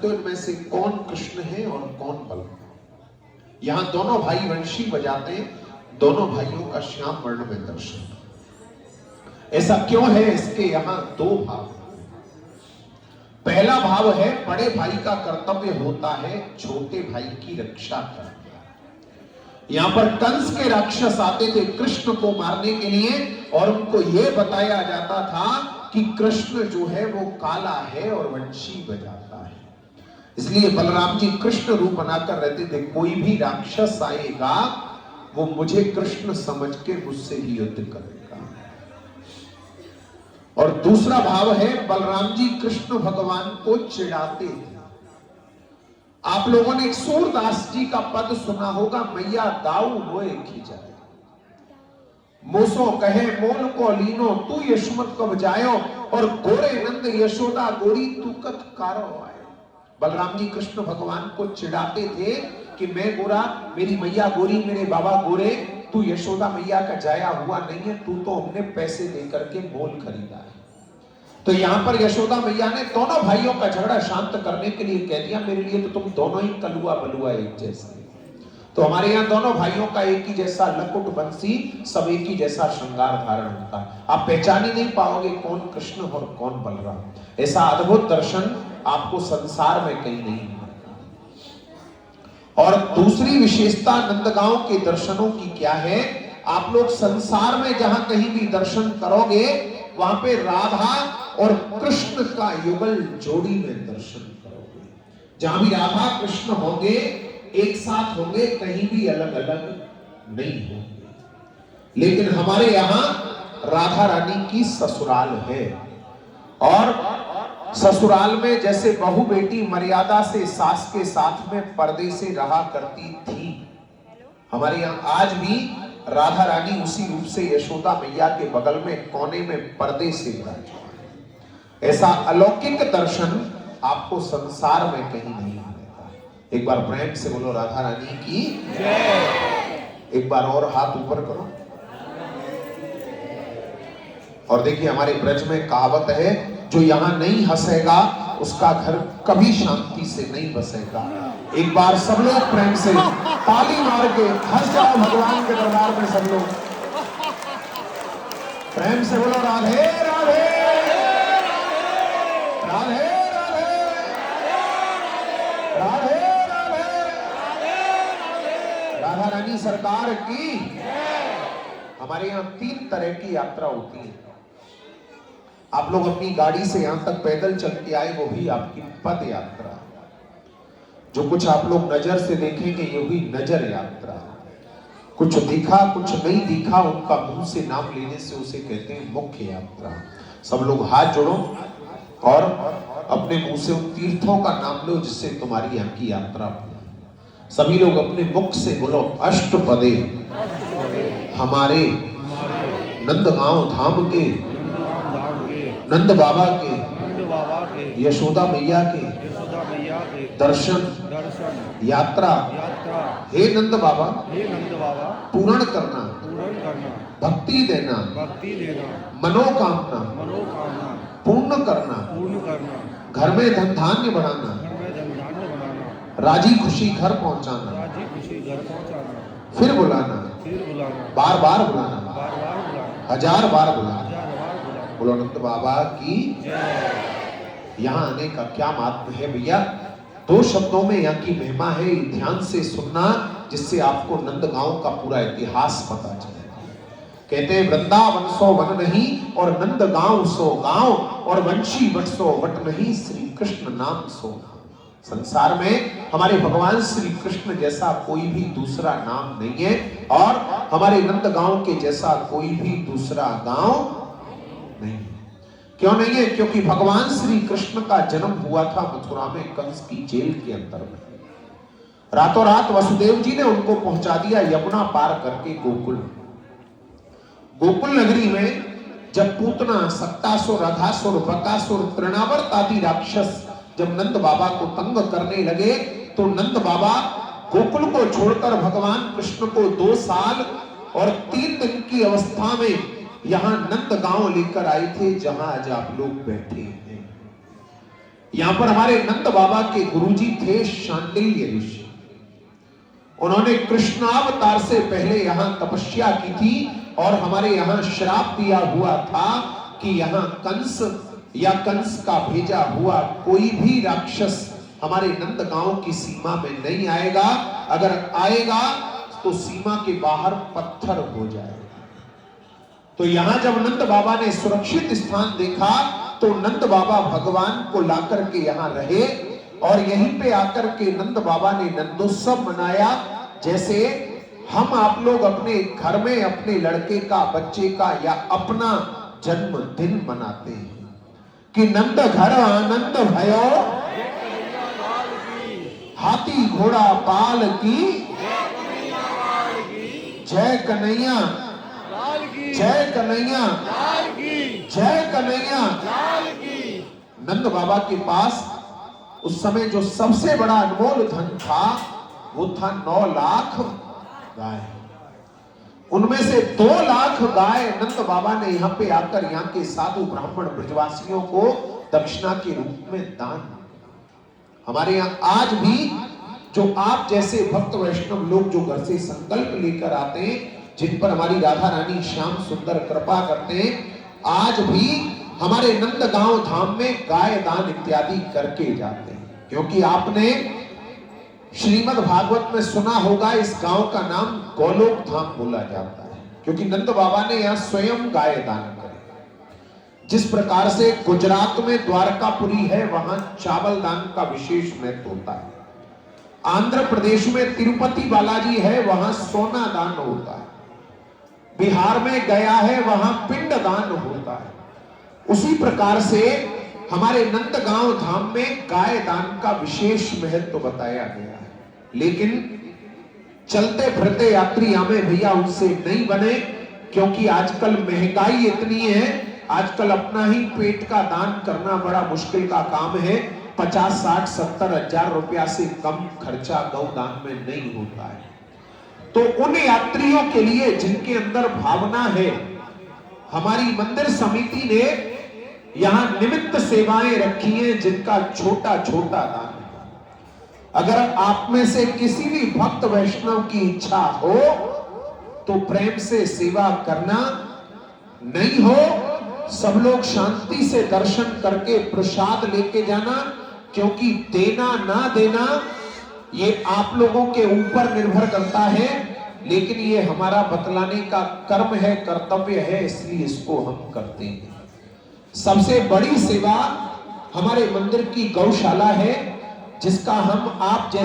सकते हो इनमें से कौन कृष्ण है और कौन बलराम। यहां दोनों भाई वंशी बजाते हैं, दोनों भाइयों का श्याम वर्ण में दर्शन। ऐसा क्यों है? इसके यहां दो भाव। पहला भाव है, बड़े भाई का कर्तव्य होता है छोटे भाई की रक्षा करना। यहां पर कंस के राक्षस आते थे कृष्ण को मारने के लिए, और उनको यह बताया जाता था कि कृष्ण जो है वो काला है और वंशी बजाता है। इसलिए बलराम जी कृष्ण रूप बनाकर रहते थे। कोई भी राक्षस आएगा वो मुझे कृष्ण समझ के मुझसे ही युद्ध करेगा। और दूसरा भाव है, बलराम जी कृष्ण भगवान को चिढ़ाते थे। आप लोगों ने सूरदास जी का पद सुना होगा, मैया दाऊ मोए खिंचाए, मोसो कहे मोल को लीनो, तू यशमत कब जायो, और गोरे नंद यशोदा गोरी तू कत कारो आए। बलराम जी कृष्ण भगवान को चिढ़ाते थे कि मैं गोरा, मेरी मैया गोरी, मेरे बाबा गोरे, तू यशोदा मैया का जाया हुआ नहीं है, तू तो हमने पैसे लेकर के मोल खरीदा है। तो यहां पर यशोदा मैया ने दोनों भाइयों का झगड़ा शांत करने के लिए कह दिया, मेरे लिए तो तुम दोनों ही कलुआ बलुआ एक जैसे। तो हमारे यहाँ दोनों भाइयों का एक ही जैसा लकुट बंसी, सब एक ही जैसा श्रृंगार धारण होता है। आप पहचान ही नहीं पाओगे कौन कृष्ण और कौन बलराम। ऐसा अद्भुत दर्शन आपको संसार में कहीं नहीं मिलता। और दूसरी विशेषता नंदगांव के दर्शनों की क्या है? आप लोग संसार में जहां कहीं भी दर्शन करोगे वहां पे राधा और कृष्ण का युगल जोड़ी में दर्शन करोगे। जहां भी राधा कृष्ण होंगे एक साथ होंगे, कहीं भी अलग अलग नहीं होंगे। लेकिन हमारे यहां राधा रानी की ससुराल है, और ससुराल में जैसे बहू बेटी मर्यादा से सास के साथ में पर्दे से रहा करती थी, हमारे यहाँ आज भी राधा रानी उसी रूप से यशोदा मैया के बगल में कोने में पर्दे से विराजमान। ऐसा अलौकिक दर्शन आपको संसार में कहीं नहीं मिलेगा। एक बार प्रेम से बोलो राधा रानी की जय। एक बार और हाथ ऊपर करो। और देखिए हमारे ब्रज में कहावत है, जो यहां नहीं हंसेगा उसका घर कभी शांति से नहीं बसेगा। एक बार सब लोग प्रेम से ताली मार के हंस जाओ भगवान के दरबार में। सब लोग प्रेम से बोलो राधे राधे राधे राधे राधे राधा रानी सरकार की। हमारे यहाँ 3 तरह की यात्रा होती है। आप लोग अपनी गाड़ी से यहां तक पैदल चल के आए, वो भी आपकी पद यात्रा। जो कुछ आप लोग नजर से देखेंगे ये भी नजर यात्रा। कुछ दिखा कुछ नहीं दिखा, उनका मुंह से नाम लेने से उसे कहते हैं मुख्य यात्रा। सब लोग हाथ जोड़ो और अपने मुंह से उन तीर्थों का नाम लो जिससे तुम्हारी यहाँ की यात्रा। सभी लोग अपने मुख से बोलो, अष्टपदे हमारे नंदगांव धाम के, नंद बाबा के, यशोदा मैया के दर्शन यात्रा हे नंद बाबा पूर्ण करना, भक्ति देना, मनोकामना पूर्ण करना, घर में धन धान्य बढ़ाना, राजी खुशी घर पहुंचाना, फिर बुलाना, बार बार बुलाना, 1000 बार बुलाना। बोलो नंद बाबा की। यहाँ आने का क्या महत्व है भैया? 2 शब्दों में यहाँ की महिमा है, ध्यान से सुनना, जिससे आपको नंदगांव का पूरा इतिहास पता चलेगा। कहते हैं वृंदावन सो वन नहीं और नंदगांव सो गांव, और वंशी वट सो वट नहीं, श्री कृष्ण नाम सो। संसार में हमारे भगवान श्री कृष्ण जैसा कोई भी दूसरा नाम नहीं है, और हमारे नंदगांव के जैसा कोई भी दूसरा गांव नहीं। क्यों नहीं है? क्योंकि भगवान श्री कृष्ण का जन्म हुआ था मथुरा में कंस की जेल के अंदर में। रातों रात वसुदेव जी ने उनको पहुंचा दिया यमुना पार करके गोकुल। गोकुल नगरी में जब पूतना, सक्तासुर, अघासुर, बकासुर, तृणावर्त आदि राक्षस जब नंद बाबा को तंग करने लगे, तो नंद बाबा गोकुल को छोड़कर भगवान कृष्ण को 2 साल और 3 दिन की अवस्था में यहां नंदगांव लेकर आए थे, जहां आज आप लोग बैठे हैं। यहां पर हमारे नंद बाबा के गुरुजी थे शांडिल्य ऋषि। उन्होंने कृष्णावतार से पहले यहां तपस्या की थी और हमारे यहां श्राप दिया हुआ था कि यहां कंस या कंस का भेजा हुआ कोई भी राक्षस हमारे नंदगांव की सीमा में नहीं आएगा। अगर आएगा तो सीमा के बाहर पत्थर हो जाएगा। तो यहां जब नंद बाबा ने सुरक्षित स्थान देखा तो नंद बाबा भगवान को लाकर के यहां रहे और यहीं पे आकर के नंद बाबा ने नंदोत्सव मनाया। जैसे हम आप लोग अपने घर में अपने लड़के का, बच्चे का या अपना जन्मदिन मनाते हैं कि नंद घर आनंद भयो, हाथी घोड़ा पाल की, जय कन्हैया, जय कन्हैया, जय कन्हैया। नंद बाबा के पास उस समय जो सबसे बड़ा अनमोल धन था वो था 9 लाख गाय। उनमें से 2 लाख गाय नंद बाबा ने यहाँ पे आकर यहाँ के साधु ब्राह्मण ब्रजवासियों को दक्षिणा के रूप में दान। हमारे यहाँ आज भी जो आप जैसे भक्त वैष्णव लोग जो घर से संकल्प लेकर आते हैं, जिन पर हमारी राधा रानी श्याम सुंदर कृपा करते हैं, आज भी हमारे नंदगांव धाम में गाय दान इत्यादि करके जाते हैं। क्योंकि आपने श्रीमद् भागवत में सुना होगा इस गांव का नाम गोलोक धाम बोला जाता है, क्योंकि नंद बाबा ने यहां स्वयं गाय दान करे। जिस प्रकार से गुजरात में द्वारकापुरी है, वहां चावल दान का विशेष महत्व होता है। आंध्र प्रदेश में तिरुपति बालाजी है, वहां सोना दान होता है। बिहार में गया है, वहां पिंड दान होता है। उसी प्रकार से हमारे नंदगांव धाम में गाय दान का विशेष महत्व बताया गया है। लेकिन चलते फिरते यात्री हमें भैया उनसे नहीं बने, क्योंकि आजकल महंगाई इतनी है, आजकल अपना ही पेट का दान करना बड़ा मुश्किल का काम है। 50, 60, 70 हजार रुपया से कम खर्चा गौदान में नहीं होता है। तो उन यात्रियों के लिए जिनके अंदर भावना है, हमारी मंदिर समिति ने यहां निमित्त सेवाएं रखी हैं, जिनका छोटा छोटा दान है। अगर आप में से किसी भी भक्त वैष्णव की इच्छा हो तो प्रेम से सेवा करना, नहीं हो सब लोग शांति से दर्शन करके प्रसाद लेके जाना। क्योंकि देना ना देना ये आप लोगों के ऊपर निर्भर करता है, लेकिन ये हमारा बतलाने का कर्म है, कर्तव्य है, इसलिए इसको हम करते हैं। सबसे बड़ी सेवा हमारे मंदिर की गौशाला है, जिसका हम आप जैसे